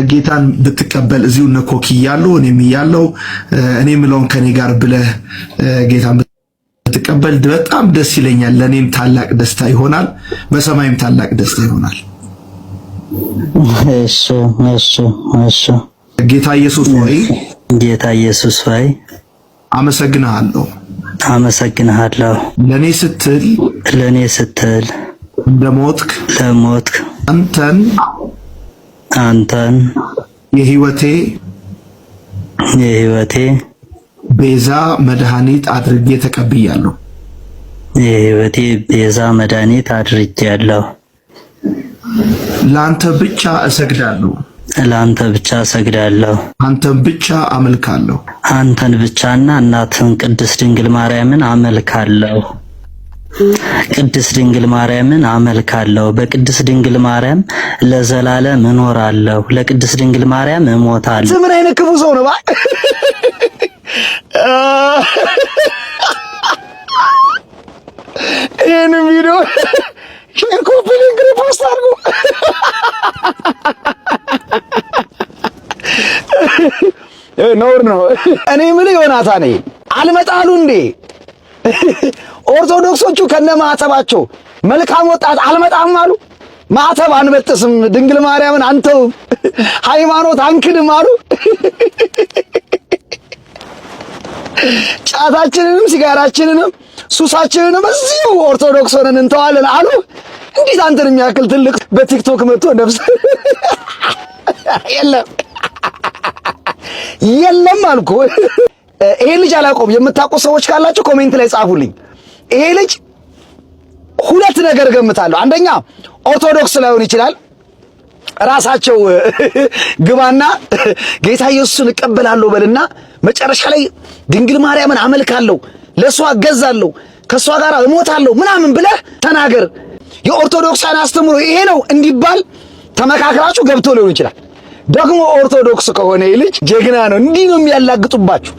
ጌታን ብትቀበል እዚሁ ነኮክ እያለው እኔም እያለው እኔ ምለውን ከኔ ጋር ብለህ ጌታን ብትቀበል በጣም ደስ ይለኛል። ለኔም ታላቅ ደስታ ይሆናል፣ በሰማይም ታላቅ ደስታ ይሆናል። እሺ ጌታ ኢየሱስ ሆይ አመሰግንሃለሁ። ለኔ ስትል ለሞትክ አንተን የህይወቴ ቤዛ መድኃኒት አድርጌ ተቀብያለሁ። ለአንተ ብቻ እሰግዳለሁ። አንተን ብቻ አመልካለሁ። አንተን ብቻና እናትን ቅድስት ድንግል ማርያምን አመልካለሁ። በቅድስት ድንግል ማርያም ለዘላለም እኖራለሁ። ለቅድስት ድንግል ማርያም እሞታለሁ። ምን አይነት ክፉ ሰው ነው? ይሄን ቪዲዮ ሼር፣ ኮፒ ሊንክ፣ ሪፖስት አድርጉ። ነውር ነው። እኔ ምን ዮናታን አልመጣሉ እንዴ? ኦርቶዶክሶቹ ከነማዕተባቸው መልካም ወጣት አልመጣም አሉ። ማዕተብ አንበጥስም፣ ድንግል ማርያምን አንተው፣ ሃይማኖት አንክድም አሉ። ጫታችንንም ሲጋራችንንም ሱሳችንንም እዚሁ ኦርቶዶክስ ሆነን እንተዋለን አሉ። እንዴት አንተን የሚያክል ትልቅ በቲክቶክ መጥቶ ነፍስ የለም አልኩ። ይሄ ልጅ አላውቀውም። የምታውቁ ሰዎች ካላችሁ ኮሜንት ላይ ጻፉልኝ። ይሄ ልጅ ሁለት ነገር ገምታለሁ። አንደኛ ኦርቶዶክስ ላይሆን ይችላል። ራሳቸው ግባና ጌታ ኢየሱስን እቀበላለሁ በልና መጨረሻ ላይ ድንግል ማርያምን አመልካለሁ፣ ለሷ አገዛለሁ፣ ከሷ ጋር እሞታለሁ ምናምን ብለህ ተናገር። የኦርቶዶክሳን አስተምሮ ይሄ ነው እንዲባል ተመካክራችሁ ገብቶ ሊሆን ይችላል። ደግሞ ኦርቶዶክስ ከሆነ ይህ ልጅ ጀግና ነው። እንዲህ ነው የሚያላግጡባችሁ፣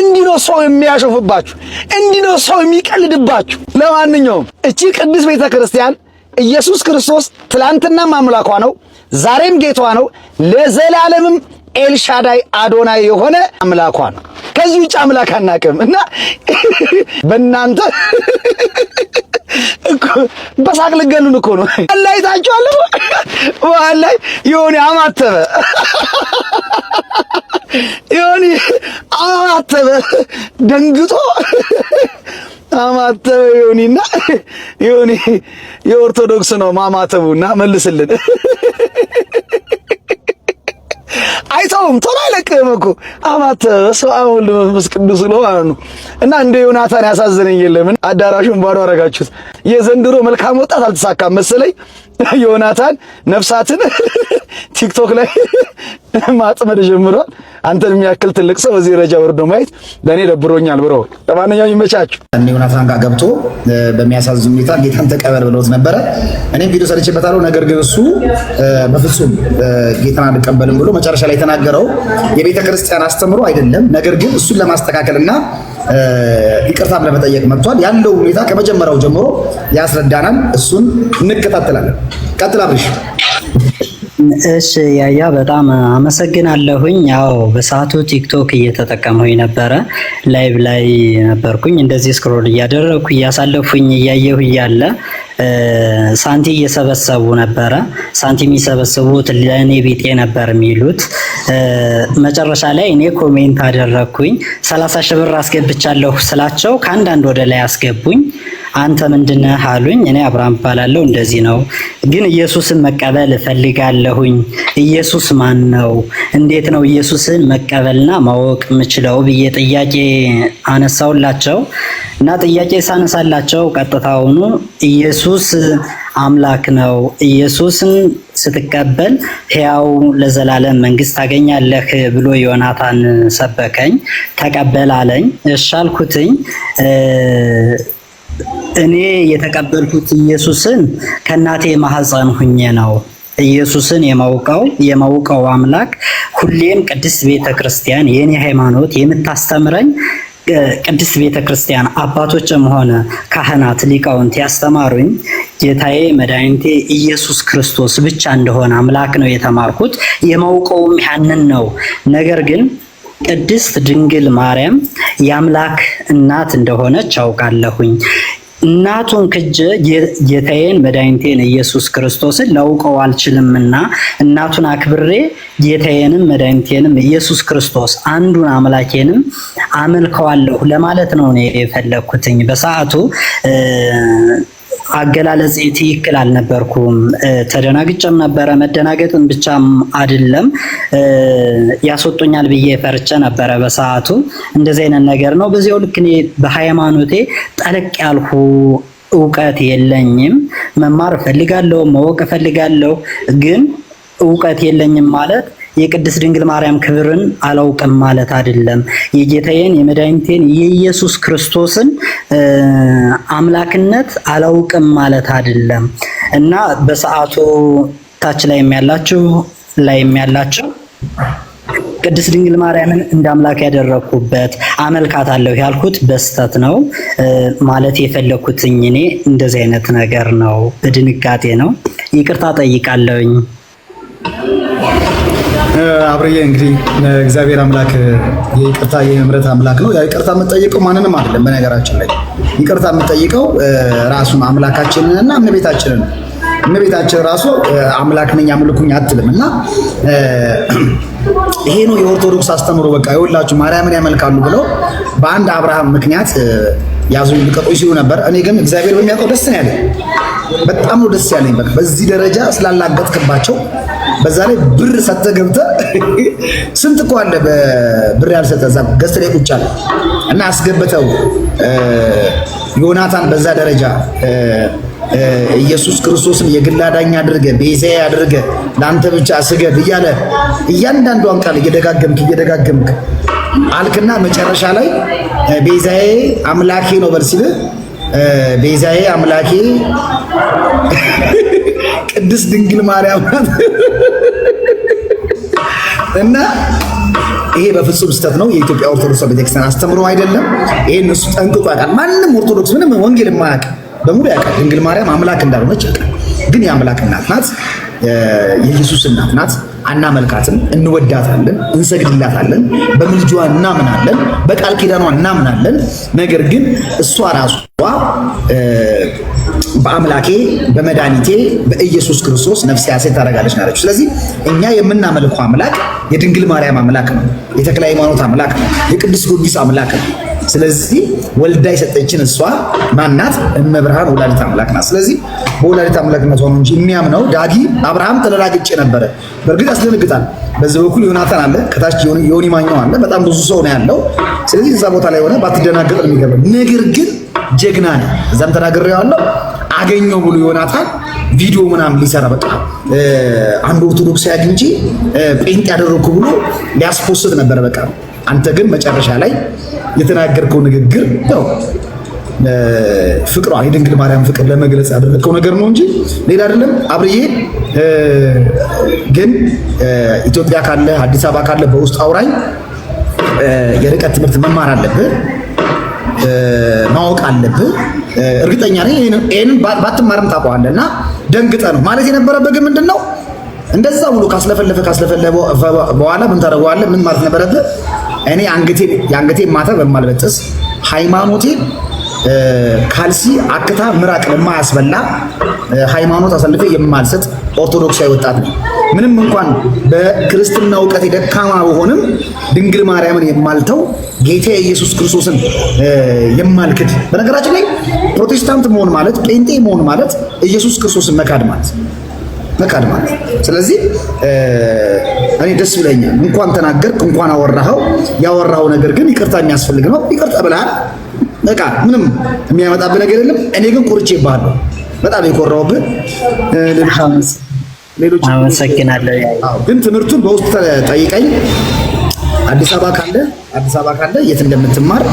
እንዲህ ነው ሰው የሚያሾፍባችሁ፣ እንዲህ ነው ሰው የሚቀልድባችሁ። ለማንኛውም እቺ ቅድስት ቤተክርስቲያን ኢየሱስ ክርስቶስ ትላንትናም አምላኳ ነው፣ ዛሬም ጌታዋ ነው፣ ለዘላለምም ኤልሻዳይ አዶናይ የሆነ አምላኳ ነው። ከዚህ ውጭ አምላክ አናውቅም። እና በእናንተ በሳቅ ልገሉን እኮ ነው። አላይ ታጫለ ወላይ ይሁን አማተበ ይሁን አማተበ ደንግጦ አማተበ ይሁንና ይሁን የኦርቶዶክስ ነው ማማተቡና መልስልን። አይተውም ቶሎ አይለቅም እኮ አማተበ ሰው አሁን መንፈስ ቅዱስ ነው ማለት ነው። እና እንደ ዮናታን ያሳዘነኝ የለም። አዳራሹን ባዶ አረጋችሁት። የዘንድሮ መልካም ወጣት አልተሳካም መሰለኝ። ዮናታን ነፍሳትን ቲክቶክ ላይ ማጥመድ ጀምሯል። አንተን የሚያክል ትልቅ ሰው በዚህ ደረጃ ወርዶ ማየት ለኔ ደብሮኛል ብሮ። ለማንኛውም ይመቻችሁ። እኔ ዮናታን ጋር ገብቶ በሚያሳዝን ሁኔታ ጌታን ተቀበል ብሎት ነበረ። እኔም ቪዲዮ ሰርቼበታለሁ። ነገር ግን እሱ በፍጹም ጌታን አልቀበልም ብሎ መጨረሻ ላይ የተናገረው የቤተ ክርስቲያን አስተምሮ አይደለም። ነገር ግን እሱን ለማስተካከልና ይቅርታም ለመጠየቅ መጥቷል። ያለው ሁኔታ ከመጀመሪያው ጀምሮ ያስረዳናል። እሱን እንከታተላለን። ቀጥል አብርሽ። እሺ ያያ በጣም አመሰግናለሁኝ። ያው በሰዓቱ ቲክቶክ እየተጠቀመኝ ነበረ፣ ላይቭ ላይ ነበርኩኝ። እንደዚህ ስክሮል እያደረኩ እያሳለፉኝ እያየሁ እያለ ሳንቲ እየሰበሰቡ ነበረ። ሳንቲ የሚሰበስቡት ለእኔ ቢጤ ነበር የሚሉት። መጨረሻ ላይ እኔ ኮሜንት አደረግኩኝ። 30 ሺህ ብር አስገብቻለሁ ስላቸው ከአንዳንድ ወደ ላይ አስገቡኝ። አንተ ምንድነህ አሉኝ። እኔ አብርሃም እባላለሁ፣ እንደዚህ ነው ግን ኢየሱስን መቀበል እፈልጋለሁኝ። ኢየሱስ ማን ነው? እንዴት ነው ኢየሱስን መቀበልና ማወቅ የምችለው ብዬ ጥያቄ አነሳውላቸው እና ጥያቄ ሳነሳላቸው ቀጥታውኑ ኢየሱስ አምላክ ነው፣ ኢየሱስን ስትቀበል ሕያው ለዘላለም መንግስት ታገኛለህ ብሎ ዮናታን ሰበከኝ። ተቀበል አለኝ። እሺ አልኩትኝ። እኔ የተቀበልኩት ኢየሱስን ከእናቴ ማህፀን ሁኜ ነው። ኢየሱስን የማውቀው አምላክ ሁሌም ቅድስት ቤተክርስቲያን የኔ ሃይማኖት የምታስተምረኝ ቅድስት ቤተክርስቲያን አባቶችም ሆነ ካህናት ሊቃውንት ያስተማሩኝ ጌታዬ መድኃኒቴ ኢየሱስ ክርስቶስ ብቻ እንደሆነ አምላክ ነው የተማርኩት። የማውቀውም ያንን ነው። ነገር ግን ቅድስት ድንግል ማርያም የአምላክ እናት እንደሆነች አውቃለሁኝ። እናቱን ክጄ ጌታዬን መድኃኒቴን ኢየሱስ ክርስቶስን ላውቀው አልችልምና እናቱን አክብሬ ጌታዬንም መድኃኒቴንም ኢየሱስ ክርስቶስ አንዱን አምላኬንም አመልከዋለሁ ለማለት ነው እኔ የፈለኩትኝ። በሰዓቱ አገላለጽ ትክክል አልነበርኩም። ተደናግጬም ነበረ። መደናገጥም ብቻም አይደለም ያስወጡኛል ብዬ ፈርቼ ነበረ በሰዓቱ። እንደዚህ አይነት ነገር ነው። በዚያው ልክ እኔ በሃይማኖቴ ጠለቅ ያልኩ እውቀት የለኝም። መማር እፈልጋለሁ፣ ማወቅ እፈልጋለሁ። ግን እውቀት የለኝም ማለት የቅድስት ድንግል ማርያም ክብርን አላውቅም ማለት አይደለም። የጌታዬን የመድኃኒቴን የኢየሱስ ክርስቶስን አምላክነት አላውቅም ማለት አይደለም እና በሰዓቱ ታች ላይ ያላችሁ ቅድስት ድንግል ማርያምን እንደ አምላክ ያደረኩበት አመልካታለሁ ያልኩት በስተት ነው ማለት የፈለኩትኝ እኔ እንደዚህ አይነት ነገር ነው። በድንጋጤ ነው። ይቅርታ ጠይቃለሁኝ። አብርዬ እንግዲህ እግዚአብሔር አምላክ የይቅርታ የምህረት አምላክ ነው። ያ ይቅርታ የምትጠይቀው ማንንም አይደለም። በነገራችን ላይ ይቅርታ የምትጠይቀው ራሱን አምላካችንንና እመቤታችንን። እመቤታችን ራሱ አምላክ ነኝ አምልኩኝ አትልም እና ይሄ ነው የኦርቶዶክስ አስተምሮ። በቃ ይኸውላችሁ ማርያምን ያመልካሉ ብለው በአንድ አብርሃም ምክንያት ያዙኝ ልቀቁኝ ሲሉ ነበር። እኔ ግን እግዚአብሔር በሚያውቀው ደስ ነው ያለኝ። በጣም ነው ደስ ያለኝ። በቃ በዚህ ደረጃ ስላላገጥክባቸው በዛ ላይ ብር ሰጥተህ ገብተህ ስንት እኮ አለ በብር ያልሰጠ እዛ ገዝተህ ላይ ቁጭ አለ እና አስገብተው ዮናታን በዛ ደረጃ ኢየሱስ ክርስቶስን የግል አዳኝ አድርገህ ቤዛዬ አድርገህ ለአንተ ብቻ ስገድ እያለ እያንዳንዷን ቃል እየደጋገምክ አልክና መጨረሻ ላይ ቤዛዬ አምላኬ ነው በል ሲልህ ቤዛዬ አምላኬ ቅድስት ድንግል ማርያም እና ይሄ በፍጹም ስህተት ነው። የኢትዮጵያ ኦርቶዶክስ ቤተክርስቲያን አስተምሮ አይደለም። ይሄን እሱ ጠንቅቆ ያውቃል። ማንም ኦርቶዶክስ ምንም ወንጌል የማያውቅ በሙሉ ያውቃል። ድንግል ማርያም አምላክ እንዳልሆነች ያውቃል። ግን የአምላክ እናት ናት፣ የኢየሱስ እናት ናት። አናመልካትም፣ እንወዳታለን፣ እንሰግድላታለን፣ በምልጃዋ እናምናለን፣ በቃል ኪዳኗ እናምናለን። ነገር ግን እሷ ራሷ በአምላኬ በመድኃኒቴ በኢየሱስ ክርስቶስ ነፍሴ ሐሴት ታደርጋለች ነው ያለችው። ስለዚህ እኛ የምናመልከው አምላክ የድንግል ማርያም አምላክ ነው፣ የተክለ ሃይማኖት አምላክ ነው፣ የቅዱስ ጊዮርጊስ አምላክ ነው። ስለዚህ ወልዳ የሰጠችን እሷ ማናት? እመብርሃን ወላዲተ አምላክ ናት። ስለዚህ በወላዲተ አምላክነቷ ነው እንጂ የሚያምነው ዳጊ አብርሃም ተለላግጬ ነበረ። በእርግጥ ያስደነግጣል። በዚህ በኩል ዮናታን አለ፣ ከታች ዮኒ ማኛው አለ፣ በጣም ብዙ ሰው ነው ያለው። ስለዚህ እዛ ቦታ ላይ ሆነ ባትደናገጥ ነው የሚገርም። ነገር ግን ጀግና ነው። እዛም ተናግሬዋለሁ። አገኘው ብሎ ዮናታን ቪዲዮ ምናምን ሊሰራ በቃ አንድ ኦርቶዶክስ አግኝቼ ጴንጤ ያደረኩ ብሎ ሊያስፖስት ነበር። በቃ አንተ ግን መጨረሻ ላይ የተናገርከው ንግግር ነው ፍቅሯ የድንግል ማርያም ፍቅር ለመግለጽ ያደረከው ነገር ነው እንጂ ሌላ አይደለም። አብርዬ ግን ኢትዮጵያ ካለ አዲስ አበባ ካለ በውስጥ አውራኝ። የርቀት ትምህርት መማር አለብህ፣ ማወቅ አለብህ። እርግጠኛ ነኝ ይሄንን ባትማርም ታውቀዋለህ። እና ደንግጠህ ነው ማለት የነበረብህ ግን ምንድነው እንደዛ ብሎ ካስለፈለፈ በኋላ ምን ታደርገዋለህ? ምን ማለት ነበረብህ? እኔ የአንገቴን ማተብ በማልበጥስ ሃይማኖቴ ካልሲ አክታ ምራቅ ለማያስበላ ሃይማኖት አሳልፌ የማልሰጥ ኦርቶዶክሳዊ ወጣት ነው። ምንም እንኳን በክርስትና እውቀት ደካማ ብሆንም ድንግል ማርያምን የማልተው ጌታ ኢየሱስ ክርስቶስን የማልክድ። በነገራችን ላይ ፕሮቴስታንት መሆን ማለት ጴንጤ መሆን ማለት ኢየሱስ ክርስቶስን መካድ ማለት። ስለዚህ እኔ ደስ ይለኛል። እንኳን ተናገርክ፣ እንኳን አወራኸው። ያወራኸው ነገር ግን ይቅርታ የሚያስፈልግ ነው። ይቅርታ ብለሃል። በቃ ምንም የሚያመጣብህ ነገር የለም። እኔ ግን ቆርጬብሃለሁ። በጣም የኮራሁብህ ሌሎች አመሰግናለሁ። ግን ትምህርቱን በውስጥ ጠይቀኝ። አዲስ አበባ ካለ የት እንደምትማር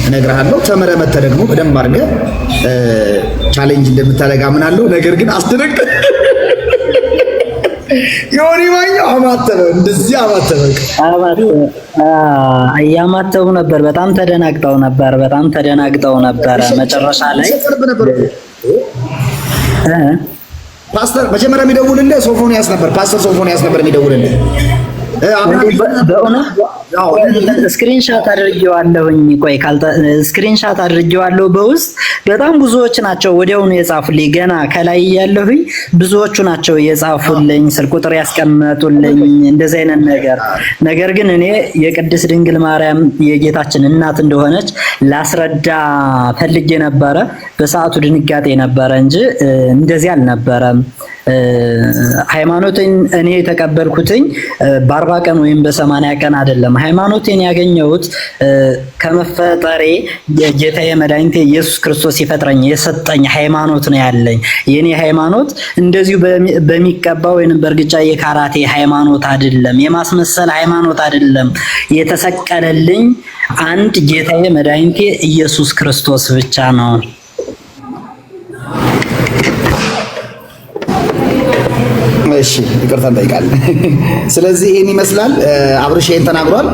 እነግርሃለሁ። ተምረህ መተህ ደግሞ በደንብ አድርገህ ቻሌንጅ እንደምታደርግ አምናለሁ። ነገር ግን ዮኒ ማኛ አማተበ፣ እንደዚህ አማተበ። እያማተቡ ነበር። በጣም ተደናግጠው ነበር። መጨረሻ ላይ ፓስተር መጀመሪያ የሚደውልልህ ሶፎንያስ ነበር። ፓስተር ሶፎንያስ ነበር የሚደውልልህ። በእውነት ስክሪንሻት አድርጌዋለሁኝ። ቆይ ስክሪንሻት አድርጌዋለሁ በውስጥ በጣም ብዙዎች ናቸው ወዲያውኑ የጻፉልኝ። ገና ከላይ ያለሁኝ ብዙዎቹ ናቸው የጻፉልኝ፣ ስልክ ቁጥር ያስቀመጡልኝ እንደዚህ አይነት ነገር ግን እኔ የቅድስት ድንግል ማርያም የጌታችን እናት እንደሆነች ላስረዳ ፈልጌ ነበረ። በሰዓቱ ድንጋጤ ነበረ እንጂ እንደዚህ አልነበረም። ሃይማኖቴን እኔ የተቀበልኩትኝ በ40 ቀን ወይም በ80 ቀን አይደለም። ሃይማኖቴን ያገኘሁት ከመፈጠሬ ጌታዬ መድኃኒቴ ኢየሱስ ክርስቶስ ሲፈጥረኝ የሰጠኝ ሃይማኖት ነው ያለኝ። የኔ ሃይማኖት እንደዚሁ በሚቀባ ወይንም በእርግጫ የካራቴ ሃይማኖት አይደለም፣ የማስመሰል ሃይማኖት አይደለም። የተሰቀለልኝ አንድ ጌታዬ መድኃኒቴ ኢየሱስ ክርስቶስ ብቻ ነው። እሺ ይቅርታ እንጠይቃለን። ስለዚህ ይሄን ይመስላል። አብርሽ ይሄን ተናግሯል።